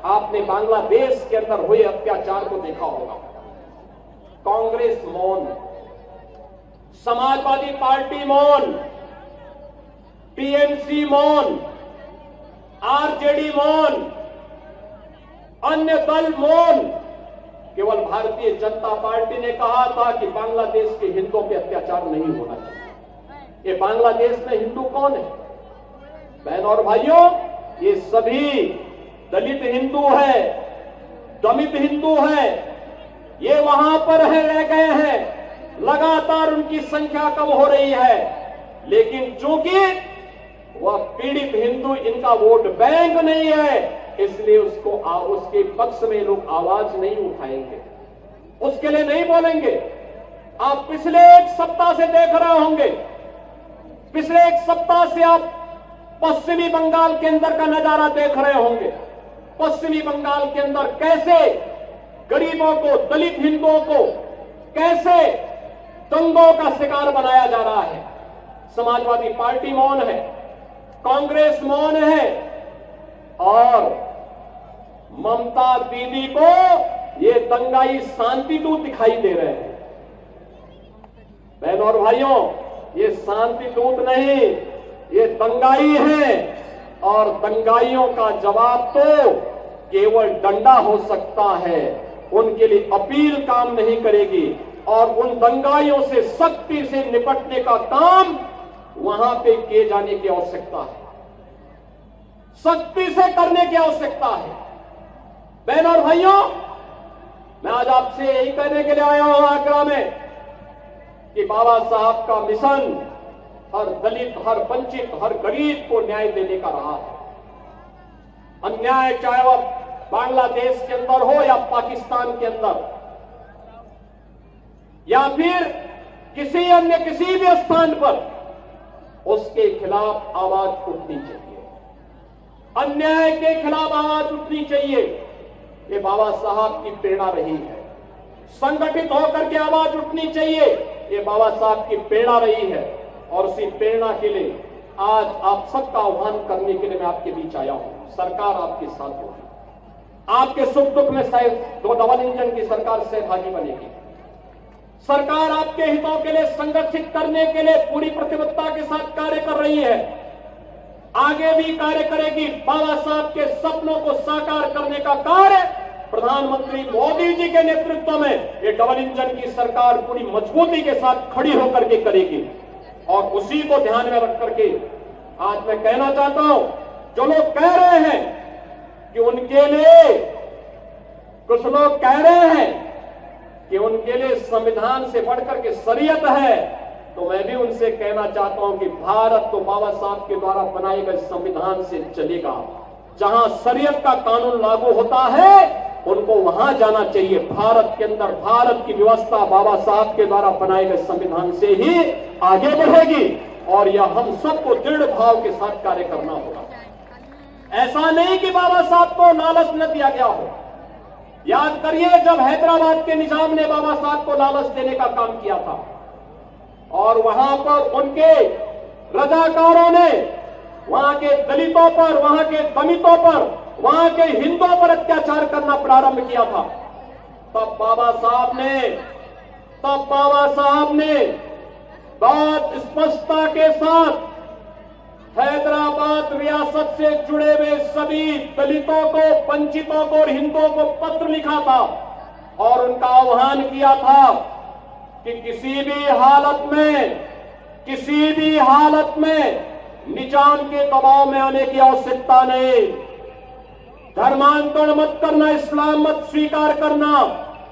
आपने बांग्लादेश के अंदर हुए अत्याचार को देखा होगा। कांग्रेस मौन, समाजवादी पार्टी मौन, टीएमसी मौन, आरजेडी मौन, अन्य दल मौन। केवल भारतीय जनता पार्टी ने कहा था कि बांग्लादेश के हिंदुओं पे अत्याचार नहीं होना चाहिए। ये बांग्लादेश में हिंदू कौन है? बहन और भाइयों, ये सभी दलित हिंदू है, दमित हिंदू है। ये वहां पर रह गए हैं, लगातार उनकी संख्या कम हो रही है, लेकिन चूंकि वह पीड़ित हिंदू इनका वोट बैंक नहीं है, इसलिए उसके पक्ष में लोग आवाज नहीं उठाएंगे, उसके लिए नहीं बोलेंगे। आप पिछले एक सप्ताह से देख रहे होंगे, पिछले एक सप्ताह से आप पश्चिमी बंगाल के अंदर का नजारा देख रहे होंगे। पश्चिमी बंगाल के अंदर कैसे गरीबों को, दलित हिंदुओं को कैसे दंगों का शिकार बनाया जा रहा है। समाजवादी पार्टी मौन है, कांग्रेस मौन है, और ममता दीदी को ये दंगाई शांति दूत दिखाई दे रहे हैं। बहनों और भाइयों, ये शांति दूत नहीं, ये दंगाई है, और दंगाइयों का जवाब तो केवल डंडा हो सकता है। उनके लिए अपील काम नहीं करेगी, और उन दंगाइयों से सख्ती से निपटने का काम वहां पे किए जाने की आवश्यकता है, सख्ती से करने की आवश्यकता है। बहन और भाइयों, मैं आज आपसे यही कहने के लिए आया हूं आगरा में कि बाबा साहब का मिशन हर दलित, हर वंचित, हर गरीब को न्याय देने का रहा है। अन्याय चाहे वह बांग्लादेश के अंदर हो या पाकिस्तान के अंदर, या फिर किसी अन्य किसी भी स्थान पर, उसके खिलाफ आवाज उठनी चाहिए, अन्याय के खिलाफ आवाज उठनी चाहिए। ये बाबा साहब की प्रेरणा रही है। संगठित होकर के आवाज उठनी चाहिए, ये बाबा साहब की प्रेरणा रही है। और उसी प्रेरणा के लिए आज आप सबका आह्वान करने के लिए मैं आपके बीच आया हूं। सरकार आपके साथ होगी, आपके सुख दुख में शायद दो डबल इंजन की सरकार सहभागी बनेगी। सरकार आपके हितों के लिए संगठित करने के लिए पूरी प्रतिबद्धता के साथ कार्य कर रही है, आगे भी कार्य करेगी। बाबा साहब के सपनों को साकार करने का कार्य प्रधानमंत्री मोदी जी के नेतृत्व में ये डबल इंजन की सरकार पूरी मजबूती के साथ खड़ी होकर के करेगी। और उसी को ध्यान में रख करके आज मैं कहना चाहता हूं, जो लोग कह रहे हैं कि उनके लिए, कुछ लोग कह रहे हैं कि उनके लिए संविधान से बढ़कर के शरीयत है, तो मैं भी उनसे कहना चाहता हूं कि भारत तो बाबा साहब के द्वारा बनाए गए संविधान से चलेगा। जहां शरीयत का कानून लागू होता है उनको वहां जाना चाहिए। भारत के अंदर भारत की व्यवस्था बाबा साहब के द्वारा बनाए गए संविधान से ही आगे बढ़ेगी, और यह हम सबको दृढ़ भाव के साथ कार्य करना होगा। ऐसा नहीं कि बाबा साहब को लालच न दिया गया हो। याद करिए, जब हैदराबाद के निजाम ने बाबा साहब को लालच देने का काम किया था, और वहां पर उनके रजाकारों ने वहां के दलितों पर, वहां के दमितों पर, वहां के हिंदुओं पर अत्याचार करना प्रारंभ किया था, तब बाबा साहब ने बहुत स्पष्टता के साथ हैदराबाद रियासत से जुड़े हुए सभी दलितों को, वंचितों को और हिंदुओं को पत्र लिखा था, और उनका आह्वान किया था कि किसी भी हालत में निजाम के दबाव में आने की आवश्यकता नहीं। धर्मांतरण मत करना, इस्लाम मत स्वीकार करना,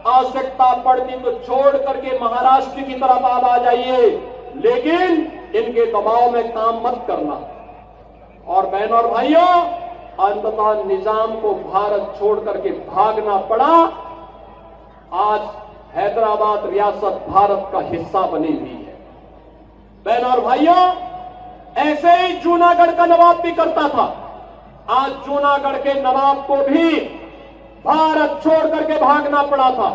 आवश्यकता पड़ती तो छोड़ करके महाराष्ट्र की तरफ आप आ जाइए, लेकिन इनके दबाव में काम मत करना। और बहनों और भाइयों, अंततः निजाम को भारत छोड़ करके भागना पड़ा। आज हैदराबाद रियासत भारत का हिस्सा बनी हुई है। बहनों और भाइयों, ऐसे ही जूनागढ़ का नवाब भी करता था। आज जूनागढ़ के नवाब को भी भारत छोड़ करके भागना पड़ा था।